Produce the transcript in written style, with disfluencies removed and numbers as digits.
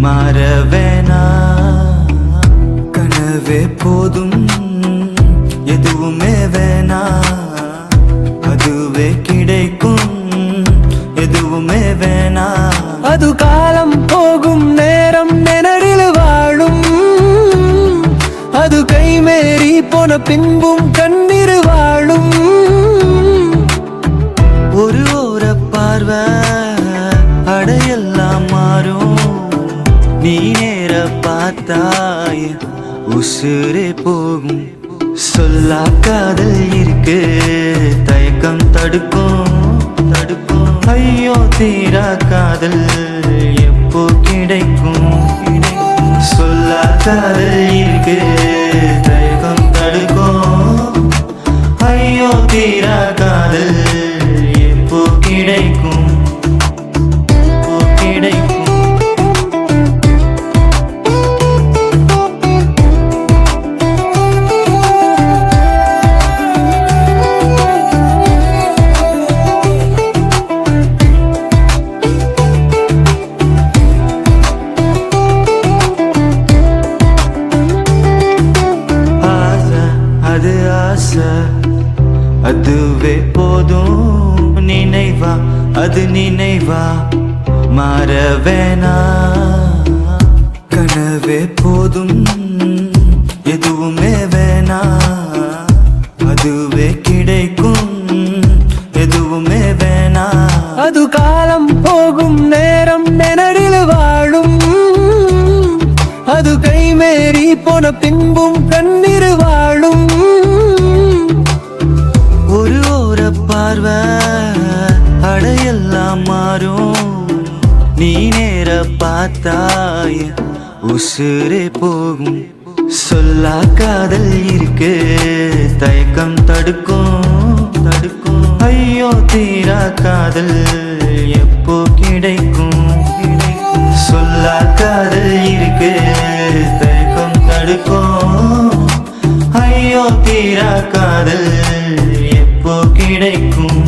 மாறவேனா கனவே போதும் எதுவுமே வேணா அதுவே கிடைக்கும் எதுவுமே வேணா அது காலம் போகும் நேரம் நினைவில் வாழும் அது கைமேறி போன பின்பும் கண்ணீர் வாழும் ஒரு ஓர பார்வை அடையெல்லாம் மாறும் நீ நேர பார்த்தாய் உசுரே போகும் சொல்லா காதல் இருக்கு தயக்கம் தடுக்கும் ஐயோ தீரா காதல் எப்போ கிடைக்கும் சொல்லா காதல் இருக்கு தயக்கம் தடுக்கும் ஐயோ தீரா காதல் எப்போ கிடைக்கும் அது ஆசை அதுவே போதும் நினைவா அது நினைவா மாறவேனா கனவே போதும் எதுவுமே வேணா அதுவே கிடைக்கும் எதுவுமே வேணா அது காலம் போகும் நேரம் நினைவில் வாழும் அது கைமேறி போன பின்பும் கண்ணீர் வாழும் ஒரு ஓர பார்வை அடையெல்லாம் மாறும் நீ நேர பார்த்தாய் உசுரே போகும் சொல்லா காதல் இருக்கு தயக்கம் தடுக்கும் ஐயோ தீரா காதல் எப்போ கிடைக்கும் சொல்லா காதல் இருக்கு தயக்கம் தடுக்கும் ஐயோ தீரா காதல் எப்போ கிடைக்கும்